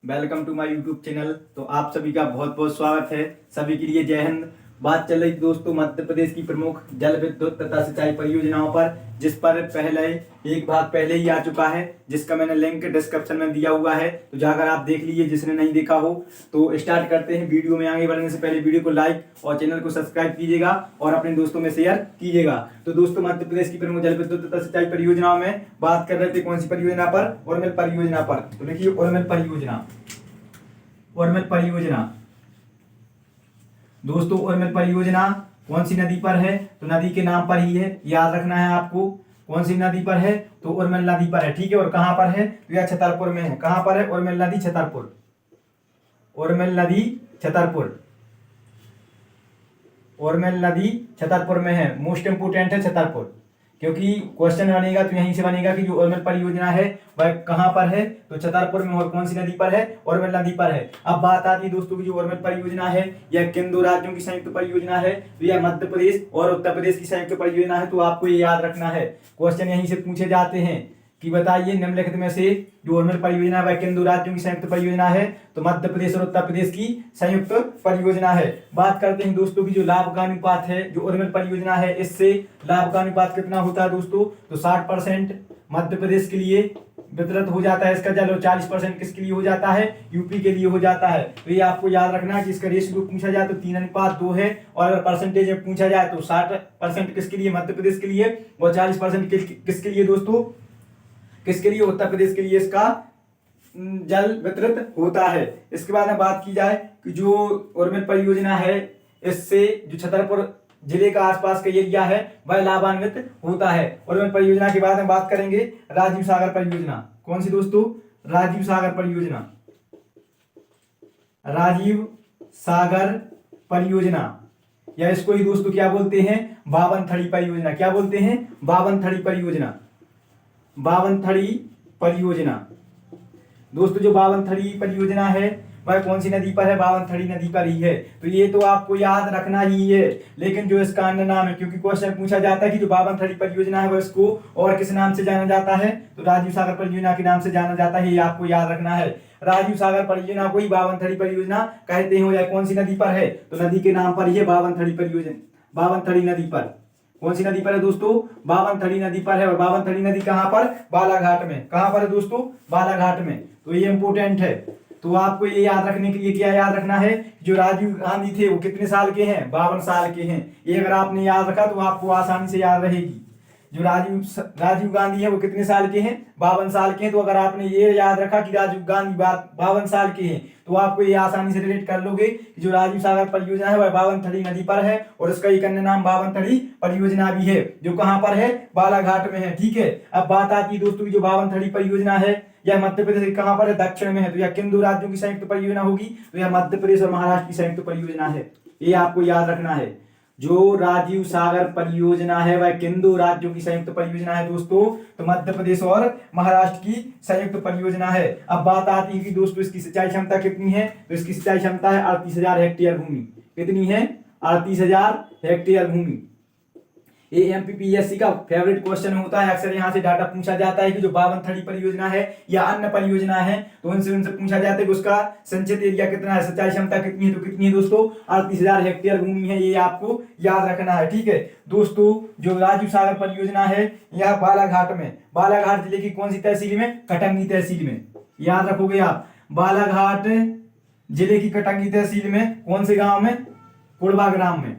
Welcome to my YouTube channel. तो आप सभी का बहुत बहुत स्वागत है। सभी के लिए जय हिंद। बात चल रही दोस्तों मध्य प्रदेश की प्रमुख जल विद्युत तथा सिंचाई परियोजनाओं पर, जिस पर पहले एक भाग पहले ही आ चुका है, जिसका मैंने लिंक डिस्क्रिप्शन में दिया हुआ है, तो जाकर आप देख लीजिए जिसने नहीं देखा हो। तो स्टार्ट करते हैं। वीडियो में आगे बढ़ने से पहले वीडियो को लाइक और चैनल को सब्सक्राइब कीजिएगा और अपने दोस्तों में शेयर कीजिएगा। तो दोस्तों मध्य प्रदेश की प्रमुख जल विद्युत तथा सिंचाई परियोजनाओं में बात कर रहे थे कौन सी परियोजना पर? उर्मिल परियोजना पर। तो देखिए उर्मिल परियोजना, उर्मिल परियोजना दोस्तों, उर्मिल परियोजना कौन सी नदी पर है? तो नदी के नाम पर ही है, याद रखना है आपको। कौन सी नदी पर है? तो उर्मिल नदी पर है, ठीक है। और कहां पर है? तो यह छतरपुर में है। कहां पर है? उर्मिल नदी छतरपुर, उर्मिल नदी छतरपुर, उर्मिल नदी छतरपुर में है। मोस्ट इंपोर्टेंट है छतरपुर, क्योंकि क्वेश्चन बनेगा तो यहीं से बनेगा कि जो उर्मिल परियोजना है वह कहां पर है? तो छतरपुर में। और कौन सी नदी पर है? उर्मिल नदी पर है। अब बात आती है दोस्तों की जो उर्मिल परियोजना है यह किन दो राज्यों की संयुक्त परियोजना है? तो यह मध्य प्रदेश और उत्तर प्रदेश की संयुक्त परियोजना है। तो आपको ये याद रखना है, क्वेश्चन यहीं से पूछे जाते हैं कि बताइए निम्नलिखित में से जो उर्मिल परियोजना वह किन दो राज्यों की संयुक्त परियोजना है? तो मध्य प्रदेश और उत्तर प्रदेश की संयुक्त परियोजना है। बात करते हैं दोस्तों की जो लाभ का अनुपात है जो उर्मिल परियोजना है, इससे लाभ का अनुपात कितना होता है दोस्तों? तो 60% मध्य प्रदेश के लिए वितरित हो जाता है इसका जल, और 40% किसके लिए हो जाता है? यूपी के लिए हो जाता है। तो ये आपको याद रखना है कि इसका रेशियो पूछा जाए तो 3:2 है, और अगर परसेंटेज में पूछा जाए तो 60% किसके लिए? मध्य प्रदेश के लिए, और 40% किसके लिए दोस्तों? किसके लिए? उत्तर प्रदेश के लिए इसका जल वितरित होता है। इसके बाद में बात की जाए कि जो उर्मिल परियोजना है इससे जो छतरपुर जिले का आसपास का एरिया है वह लाभान्वित होता है। उर्मिल परियोजना के बाद में बात करेंगे राजीव सागर परियोजना। कौन सी दोस्तों? राजीव सागर परियोजना, राजीव सागर परियोजना, या इसको ही दोस्तों क्या बोलते हैं? बावनथड़ी परियोजना। क्या बोलते हैं? बावनथड़ी परियोजना, बावनथड़ी परियोजना। दोस्तों जो बावनथड़ी परियोजना है वह कौन सी नदी पर है? बावनथड़ी नदी पर ही है। तो ये तो आपको याद रखना ही है, लेकिन जो इसका अन्य नाम है, क्योंकि क्वेश्चन पूछा जाता है कि जो बावनथड़ी परियोजना है वह इसको और किस नाम से जाना जाता है? तो राजीव सागर परियोजना के नाम से जाना जाता है। ये आपको याद रखना है। राजीव सागर परियोजना को ही बावनथड़ी परियोजना कहते हैं। या कौन सी नदी पर है? तो नदी के नाम पर ही है बावनथड़ी परियोजना, बावनथड़ी नदी पर। कौन सी नदी पर है दोस्तों? बावनथड़ी नदी पर है। और बावनथड़ी नदी कहां पर? बालाघाट में। कहां पर है दोस्तों? बालाघाट में। तो ये इंपोर्टेंट है। तो आपको ये याद रखने के लिए क्या याद रखना है? जो राजीव गांधी थे वो कितने साल के हैं? 52 साल के हैं। ये अगर आपने याद रखा तो आपको आसानी से याद रहेगी। जो राजीव गांधी है वो कितने साल के हैं? 52 साल के हैं। तो अगर आपने ये याद रखा कि राजीव गांधी 52 साल के हैं तो आपको ये आसानी से रिलेट कर लोगे कि जो राजीव सागर परियोजना है वह बावनथड़ी नदी पर है, और इसका एक अन्य नाम बावनथड़ी परियोजना भी है, जो कहां पर है? बालाघाट में है, ठीक है। अब बात आती है दोस्तों की जो बावनथड़ी परियोजना है यह मध्य प्रदेश कहां पर है? दक्षिण में है। तो यह किन दो राज्यों की संयुक्त परियोजना होगी? तो यह मध्य प्रदेश और महाराष्ट्र की संयुक्त परियोजना है। ये आपको याद रखना है। जो राजीव सागर परियोजना है वह किन दो राज्यों की संयुक्त परियोजना है दोस्तों? तो मध्य प्रदेश और महाराष्ट्र की संयुक्त परियोजना है। अब बात आती है कि दोस्तों इसकी सिंचाई क्षमता कितनी है? तो इसकी सिंचाई क्षमता है 38,000 हेक्टेयर भूमि। कितनी है? 38,000 हेक्टेयर भूमि। ये एमपीपीएससी का फेवरेट क्वेश्चन होता है। अक्सर यहाँ से डाटा पूछा जाता है कि जो बावनथड़ी परियोजना है या अन्य परियोजना है तो उनसे पूछा जाता है कि उसका संचित एरिया कितना है, सिंचाई क्षमता कितनी है? तो कितनी है दोस्तों? 38,000 हेक्टेयर भूमि है। ये आपको याद रखना है, ठीक है। दोस्तों जो राजीव सागर परियोजना है यह बालाघाट में, बालाघाट जिले की कौन सी तहसील में? कटंगी तहसील में। याद रखोगे आप, बालाघाट जिले की कटंगी तहसील में। कौन से गांव में? कुड़वा ग्राम में।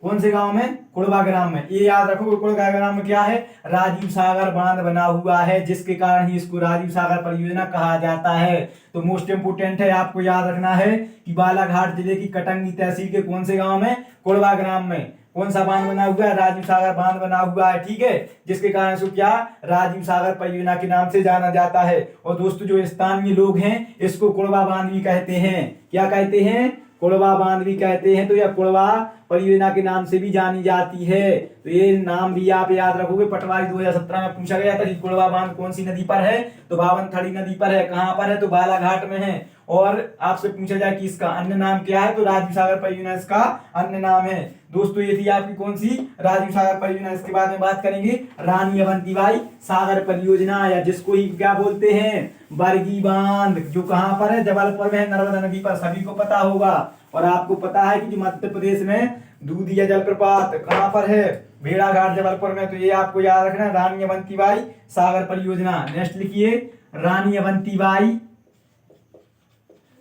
कौन से गांव में? कुड़वा ग्राम में। ये याद रखोगे कुड़वा ग्राम में क्या है? राजीव सागर बांध बना हुआ है, जिसके कारण ही इसको राजीव सागर परियोजना कहा जाता है। तो मोस्ट इंपोर्टेंट है, आपको याद रखना है कि बालाघाट जिले की कटंगी तहसील के कौन से गांव में? कुड़वा ग्राम में। कौन सा बांध बना हुआ है? राजीव सागर बांध बना हुआ है, ठीक है, जिसके कारण इसको क्या? राजीव सागर परियोजना के नाम से जाना जाता है। और दोस्तों जो स्थानीय लोग हैं इसको कुड़वा बांध भी कहते हैं। क्या कहते हैं? कुड़वा बांध भी कहते हैं। तो यह कुड़वा परियोजना के नाम से भी जानी जाती है। तो ये नाम भी आप याद रखोगे। पटवारी 2017 में पूछा गया था कि कुड़वा बांध कौन सी नदी पर है? तो बावनथड़ी नदी पर है। कहां पर है? तो बालाघाट में है। और आपसे पूछा जाए कि इसका अन्य नाम क्या है? तो राजीव सागर परियोजना इसका अन्य नाम है। दोस्तों ये थी आपकी कौन सी, राजीव सागर परियोजना। इसके बाद में बात करेंगे रानी अवंतीबाई सागर परियोजना, या जिसको ही क्या बोलते हैं, बरगी बांध, जो कहाँ पर है, जबलपुर में है, नर्मदा नदी पर, सभी को पता होगा। और आपको पता है कि जो मध्य प्रदेश में दूधिया जलप्रपात कहाँ पर है, भेड़ाघाट जबलपुर में। तो ये आपको याद रखना, रानी अवंतीबाई सागर परियोजना। नेक्स्ट लिखिए, रानी अवंतीबाई,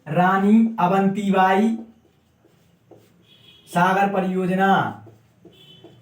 रानी अवंतीबाई सागर परियोजना।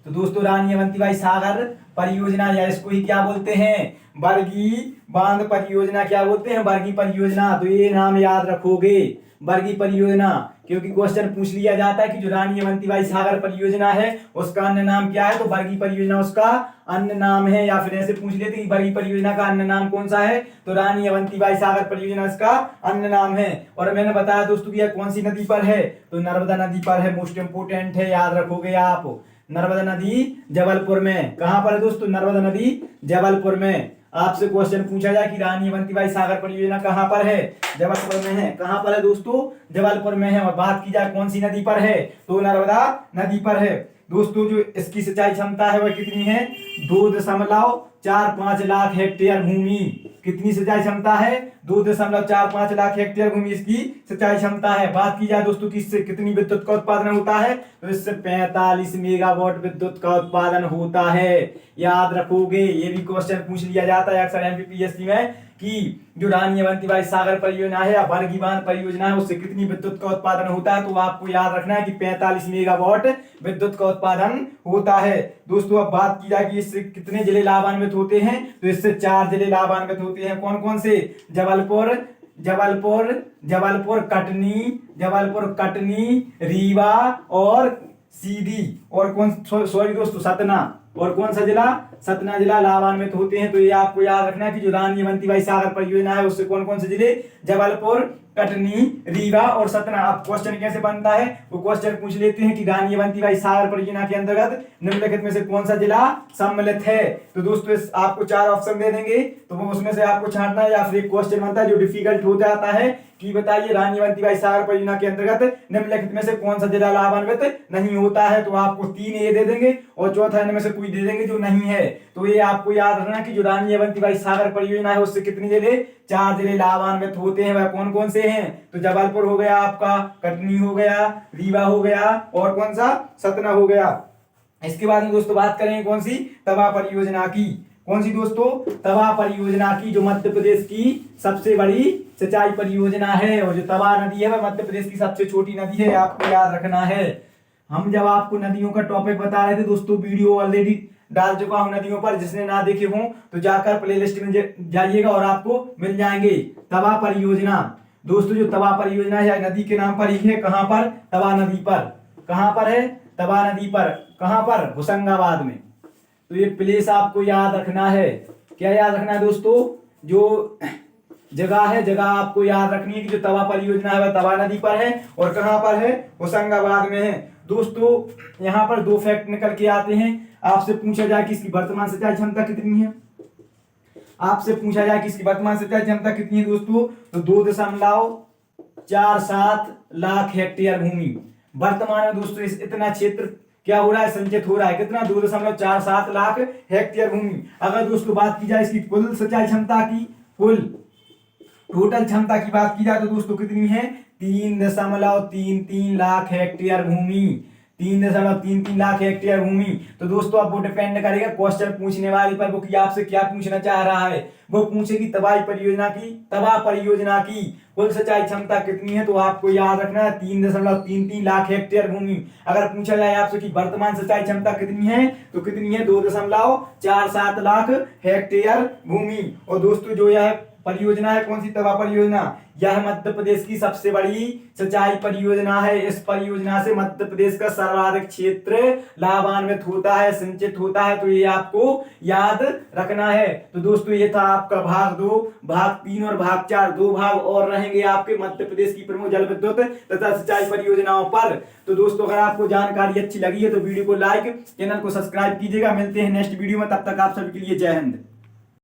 तो दोस्तों रानी अवंतीबाई सागर परियोजना, या इसको ही क्या बोलते हैं, बरगी बांध परियोजना, क्या बोलते हैं, बरगी परियोजना। तो ये नाम याद रखोगे, बरगी परियोजना, क्योंकि क्वेश्चन पूछ लिया जाता है कि जो रानी अवंतीबाई सागर परियोजना है उसका अन्य नाम क्या है, तो बरगी परियोजना उसका अन्य नाम है। या फिर ऐसे पूछ लेते कि बरगी परियोजना का अन्य नाम कौन सा है, तो रानी अवंतीबाई सागर परियोजना इसका अन्य नाम है। और मैंने बताया दोस्तों कि यह कौन सी नदी पर है, तो नर्मदा नदी पर है। मोस्ट इंपोर्टेंट है, याद रखोगे आप, नर्मदा नदी जबलपुर में। कहां पर है दोस्तों, नर्मदा नदी जबलपुर में। आपसे क्वेश्चन पूछा जाए कि रानी अवंतीबाई सागर परियोजना कहां पर है, जबलपुर में है। कहां पर है दोस्तों, जबलपुर में है। और बात की जाए कौन सी नदी पर है, तो नर्मदा नदी पर है। दोस्तों जो इसकी सिंचाई क्षमता है वह कितनी है, 2.45 लाख हेक्टेयर भूमि। कितनी सिंचाई क्षमता है, 2.45 लाख हेक्टेयर भूमि इसकी सिंचाई क्षमता है। बात की जाए दोस्तों कि इससे कितनी विद्युत का उत्पादन होता है, तो इससे 45 मेगावाट विद्युत का उत्पादन होता है। याद रखोगे, ये भी क्वेश्चन पूछ लिया जाता है अक्सर एमपीपीएससी में कि जो रानी अवंतीबाई सागर परियोजना है या बरगी बांध परियोजना है उससे कितनी विद्युत का उत्पादन होता है, तो आपको याद रखना है कि 45 मेगावाट विद्युत का उत्पादन होता है। दोस्तों अब बात की जाए कि इससे कितने जिले लाभान्वित होते हैं, तो इससे 4 जिले लाभान्वित होते हैं। कौन कौन से, जबलपुर, जबलपुर कटनी, रीवा और सीधी, और कौन, सॉरी दोस्तों, सतना। और कौन सा जिला, सतना जिला लाभान्वित होते हैं। तो ये आपको याद रखना है कि जो रानी अवंतीबाई सागर परियोजना है उससे कौन कौन से जिले, जबलपुर, कटनी, रीवा और सतना। अब क्वेश्चन कैसे बनता है, वो क्वेश्चन पूछ लेते हैं कि रानी अवंतीबाई सागर परियोजना के अंतर्गत निम्नलिखित में से कौन सा जिला सम्मिलित है। तो दोस्तों आपको 4 ऑप्शन दे देंगे, तो वो उसमें से आपको छांटना है। या फिर एक क्वेश्चन बनता है जो डिफिकल्ट हो जाता है कि बताइए रानी अवंतीबाई सागर परियोजना के अंतर्गत निम्नलिखित में से कौन सा जिला लाभान्वित नहीं होता है, तो आपको 3 ये दे देंगे और चौथा इनमें से कोई दे देंगे जो नहीं है। तो ये आपको याद रखना कि जो रानी अवंतीबाई सागर परियोजना है उससे कितने जिले, 4 जिले लाभान्वित होते हैं। वह कौन कौन से हैं, तो जबलपुर हो गया आपका, कटनी हो गया, रीवा हो गया और कौन सा, सतना हो गया। इसके बाद में दोस्तों बात करेंगे कौन सी, तवा परियोजना की। कौन सी दोस्तों, तवा परियोजना की, जो मध्य प्रदेश की सबसे बड़ी सिंचाई परियोजना है। और जो तवा नदी है वह मध्य प्रदेश की सबसे छोटी नदी है, आपको याद रखना है। हम जब आपको नदियों का टॉपिक बता रहे थे दोस्तों, वीडियो ऑलरेडी डाल चुका हूं नदियों पर, जिसने ना देखे हों तो जाकर प्लेलिस्ट में जाइएगा और आपको मिल जाएंगे। तवा परियोजना, दोस्तों जो तवा परियोजना है नदी के नाम पर ही है। कहां पर, तवा नदी पर। कहां पर है, तवा नदी पर। कहां पर, होशंगाबाद में। तो ये प्लेस आपको याद रखना है। क्या याद रखना है दोस्तों, जो जगह है, जगह आपको याद रखनी है कि जो तवा परियोजना है वह तवा नदी पर है और कहां पर है, होशंगाबाद में है। दोस्तों यहाँ पर 2 फैक्ट निकल के आते हैं। आपसे पूछा जाए कि इसकी वर्तमान सिंचाई क्षमता कितनी है, आपसे पूछा जाए कि इसकी वर्तमान सिंचाई क्षमता कितनी है दोस्तों, तो 2.47 लाख हेक्टेयर भूमि वर्तमान में दोस्तों इतना क्षेत्र क्या हो रहा है, संचित हो रहा है। कितना, 2.47 लाख हेक्टेयर भूमि। अगर दोस्तों बात की जाए इसकी कुल सिंचाई क्षमता की, कुल टोटल क्षमता की बात की जाए तो दोस्तों कितनी है, 3.33 लाख हेक्टेयर भूमि। 3.33 लाख हेक्टेयर भूमि। तो दोस्तों अब वो डिपेंड करेगा क्वेश्चन पूछने वाले पर, वो कि आपसे क्या पूछना चाह रहा है। वो पूछेगी तवा परियोजना की कुल सिंचाई क्षमता कितनी है, तो आपको याद रखना है 3.33 लाख हेक्टेयर भूमि। अगर पूछा जाए आपसे कि वर्तमान सिंचाई क्षमता कितनी है, तो कितनी है, 2.47 लाख हेक्टेयर भूमि। और दोस्तों जो यह परियोजना है, कौन सी, तवा परियोजना, यह मध्य प्रदेश की सबसे बड़ी सिंचाई परियोजना है। इस परियोजना से मध्य प्रदेश का सर्वाधिक क्षेत्र लाभान्वित होता है, सिंचित होता है। तो ये आपको याद रखना है। तो दोस्तों ये था आपका भाग 2, भाग 3 और भाग 4। 2 भाग और रहेंगे आपके मध्य प्रदेश की प्रमुख जल विद्युत तथा सिंचाई परियोजनाओं पर। तो दोस्तों अगर आपको जानकारी अच्छी लगी है तो वीडियो को लाइक, चैनल को सब्सक्राइब कीजिएगा। मिलते हैं नेक्स्ट वीडियो में, तब तक आप सभी के लिए जय हिंद।